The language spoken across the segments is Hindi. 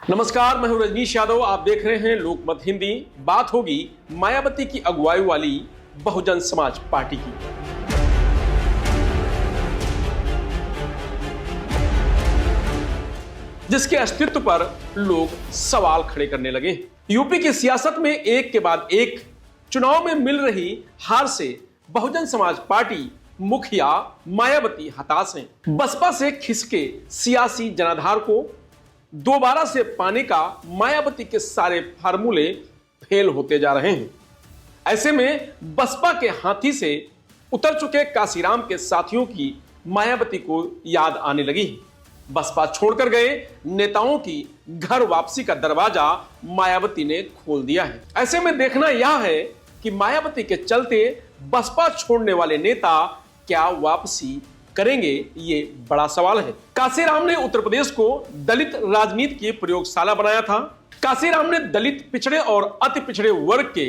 नमस्कार, मैं हूं रजनीश यादव। आप देख रहे हैं लोकमत हिंदी। बात होगी मायावती की अगुवाई वाली बहुजन समाज पार्टी की। जिसके अस्तित्व पर लोग सवाल खड़े करने लगे। यूपी की सियासत में एक के बाद एक चुनाव में मिल रही हार से बहुजन समाज पार्टी मुखिया मायावती हताश हैं। बसपा से खिसके सियासी जनाधार को दोबारा से पाने का मायावती के सारे फार्मूले फेल होते जा रहे हैं। ऐसे में बसपा के हाथी से उतर चुके काशीराम के साथियों की मायावती को याद आने लगी। बसपा छोड़कर गए नेताओं की घर वापसी का दरवाजा मायावती ने खोल दिया है। ऐसे में देखना यह है कि मायावती के चलते बसपा छोड़ने वाले नेता क्या वापसी करेंगे, ये बड़ा सवाल है। काशीराम ने उत्तर प्रदेश को दलित राजनीति की प्रयोगशाला बनाया था। काशीराम ने दलित, पिछड़े और अति पिछड़े वर्ग के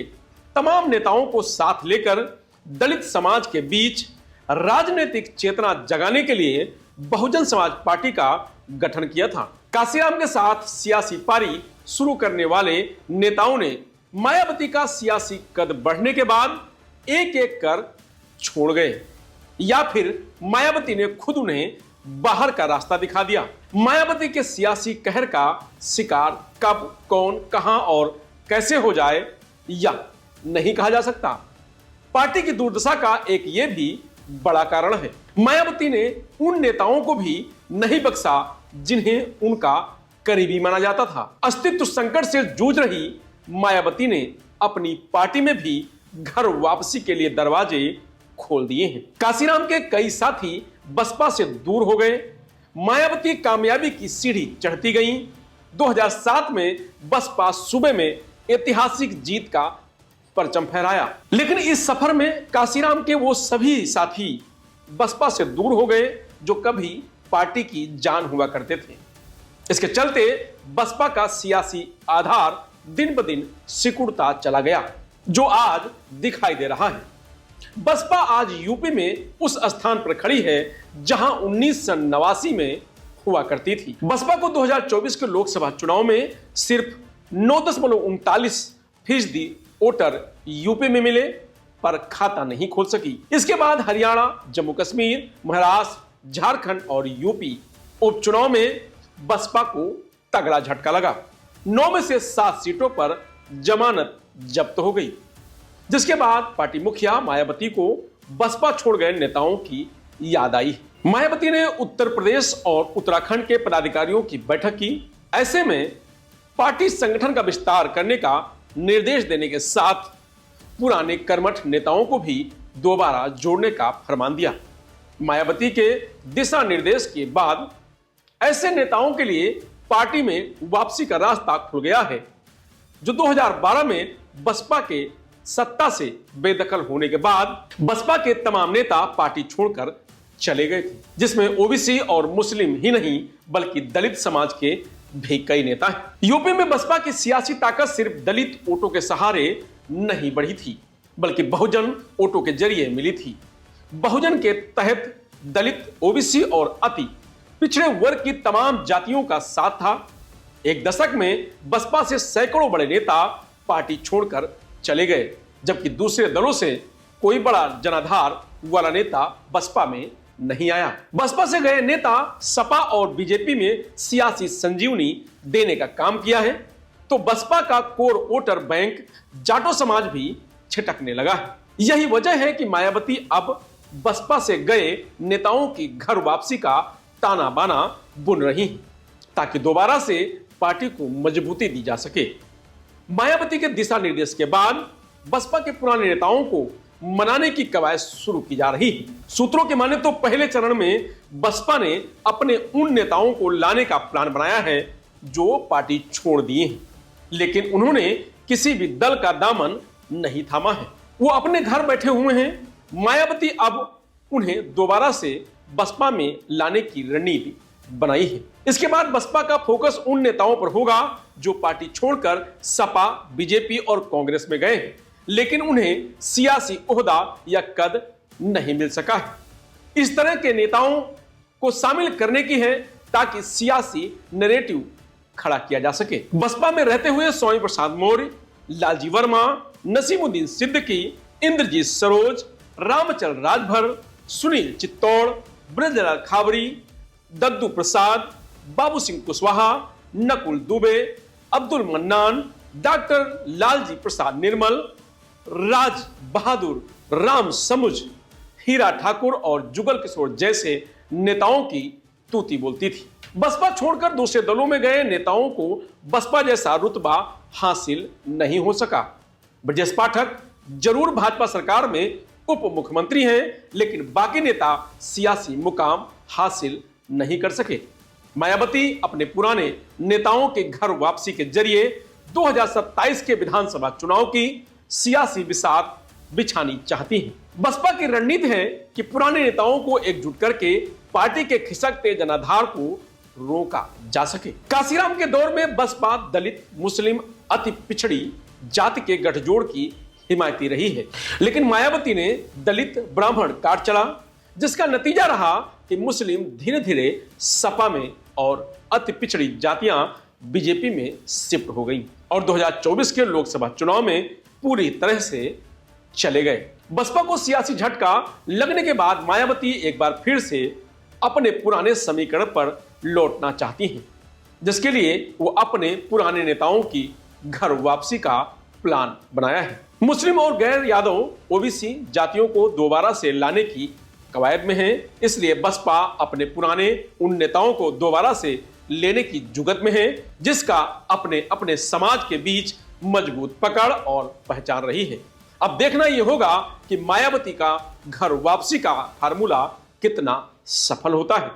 तमाम नेताओं को साथ लेकर दलित समाज के बीच राजनीतिक चेतना जगाने के लिए बहुजन समाज पार्टी का गठन किया था। काशीराम के साथ सियासी पारी शुरू करने वाले नेताओं ने मायावती का सियासी कद बढ़ने के बाद एक एक कर छोड़ गए, या फिर मायावती ने खुद उन्हें बाहर का रास्ता दिखा दिया। मायावती के सियासी कहर का शिकार कब, कौन, कहां और कैसे हो जाए या नहीं कहा जा सकता। पार्टी की दुर्दशा का एक यह भी बड़ा कारण है, मायावती ने उन नेताओं को भी नहीं बख्शा जिन्हें उनका करीबी माना जाता था। अस्तित्व संकट से जूझ रही मायावती ने अपनी पार्टी में भी घर वापसी के लिए दरवाजे खोल दिए हैं। काशीराम के कई साथी बसपा से दूर हो गए। मायावती कामयाबी की सीढ़ी चढ़ती गईं। 2007 में बसपा सूबे में ऐतिहासिक जीत का परचम फहराया, लेकिन इस सफर में काशीराम के वो सभी साथी बसपा से दूर हो गए जो कभी पार्टी की जान हुआ करते थे। इसके चलते बसपा का सियासी आधार दिन ब दिन सिकुड़ता चला गया, जो आज दिखाई दे रहा है। बसपा आज यूपी में उस स्थान पर खड़ी है जहां 1989 में हुआ करती थी। बसपा को 2024 के लोकसभा चुनाव में सिर्फ 9.39% वोटर यूपी में मिले, पर खाता नहीं खोल सकी। इसके बाद हरियाणा, जम्मू कश्मीर, महाराष्ट्र, झारखंड और यूपी उपचुनाव में बसपा को तगड़ा झटका लगा। 9 में से 7 सीटों पर जमानत जब्त हो गई, जिसके बाद पार्टी मुखिया मायावती को बसपा छोड़ गए नेताओं की याद आई। मायावती ने उत्तर प्रदेश और उत्तराखंड के पदाधिकारियों की बैठक की। ऐसे में पार्टी संगठन का विस्तार करने का निर्देश देने के साथ पुराने कर्मठ नेताओं को भी दोबारा जोड़ने का फरमान दिया। मायावती के दिशा निर्देश के बाद ऐसे नेताओं के लिए पार्टी में वापसी का रास्ता खुल गया है, जो 2012 में बसपा के सत्ता से बेदखल होने के बाद बसपा के तमाम नेता पार्टी छोड़कर चले गए थे, जिसमें ओबीसी और मुस्लिम ही नहीं बल्कि दलित समाज के भी कई नेता हैं। यूपी में बसपा की सियासी ताकत सिर्फ दलित वोटों के सहारे नहीं बढ़ी थी, बल्कि बहुजन वोटों के जरिए मिली थी। बहुजन के तहत दलित, ओबीसी और अति पिछड़े वर्ग की तमाम जातियों का साथ था। एक दशक में बसपा से सैकड़ों बड़े नेता पार्टी छोड़कर चले गए, जबकि दूसरे दलों से कोई बड़ा जनाधार वाला नेता बसपा में नहीं आया। बसपा से गए नेता सपा और बीजेपी में सियासी संजीवनी देने का काम किया है, तो बसपा का कोर वोटर बैंक जाटो समाज भी छिटकने लगा है। यही वजह है कि मायावती अब बसपा से गए नेताओं की घर वापसी का ताना बाना बुन रही हैं, ताकि दोबारा से पार्टी को मजबूती दी जा सके। मायावती के दिशा निर्देश के बाद बसपा के पुराने नेताओं को मनाने की कवायद शुरू की जा रही है। सूत्रों के माने तो पहले चरण में बसपा ने अपने उन नेताओं को लाने का प्लान बनाया है जो पार्टी छोड़ दिए हैं, लेकिन उन्होंने किसी भी दल का दामन नहीं थामा है। वो अपने घर बैठे हुए हैं। मायावती अब उन्हें दोबारा से बसपा में लाने की रणनीति बनाई है। इसके बाद बसपा का फोकस उन नेताओं पर होगा जो पार्टी छोड़कर सपा, बीजेपी और कांग्रेस में गए हैं, लेकिन उन्हें सियासी ओहदा या कद नहीं मिल सका है। इस तरह के नेताओं को शामिल करने की है ताकि सियासी नैरेटिव खड़ा किया जा सके। बसपा में रहते हुए स्वामी प्रसाद मौर्य, लालजी वर्मा, नसीमुद्दीन सिद्दीकी, इंद्रजीत सरोज, रामचंद्र राजभर, सुनील चित्तौड़, ब्रजलाल खाबरी, दद्दू प्रसाद, बाबू सिंह कुशवाहा, नकुल दुबे, अब्दुल मन्नान, डॉक्टर लालजी प्रसाद निर्मल, राज बहादुर, राम समुज, हीरा ठाकुर और जुगल किशोर जैसे नेताओं की तूती बोलती थी। बसपा छोड़कर दूसरे दलों में गए नेताओं को बसपा जैसा रुतबा हासिल नहीं हो सका। ब्रजेश पाठक जरूर भाजपा सरकार में उप मुख्यमंत्री हैं, लेकिन बाकी नेता सियासी मुकाम हासिल नहीं कर सके। मायावती अपने पुराने नेताओं के घर वापसी के जरिए 2027 के विधानसभा चुनाव की सियासी बिसात बिछानी चाहती हैं। बसपा की रणनीति है कि पुराने नेताओं को एकजुट करके पार्टी के खिसकते जनाधार को रोका जा सके। काशीराम के दौर में बसपा दलित, मुस्लिम, अति पिछड़ी जाति के गठजोड़ की हिमायती रही है, लेकिन मायावती ने दलित ब्राह्मण काट चला, जिसका नतीजा रहा कि मुस्लिम धीरे धीरे सपा में और अति पिछड़ी जातियां बीजेपी में शिफ्ट हो गई और 2024 के लोकसभा चुनाव में पूरी तरह से चले गए। बसपा को सियासी झटका लगने के बाद मायावती एक बार फिर से अपने पुराने समीकरण पर लौटना चाहती हैं, जिसके लिए वो अपने पुराने नेताओं की घर वापसी का प्लान बनाया है। मुस्लिम और गैर यादव ओबीसी जातियों को दोबारा से लाने की कवायद में है, इसलिए बसपा अपने पुराने उन नेताओं को दोबारा से लेने की जुगत में है, जिसका अपने अपने समाज के बीच मजबूत पकड़ और पहचान रही है। अब देखना यह होगा कि मायावती का घर वापसी का फार्मूला कितना सफल होता है।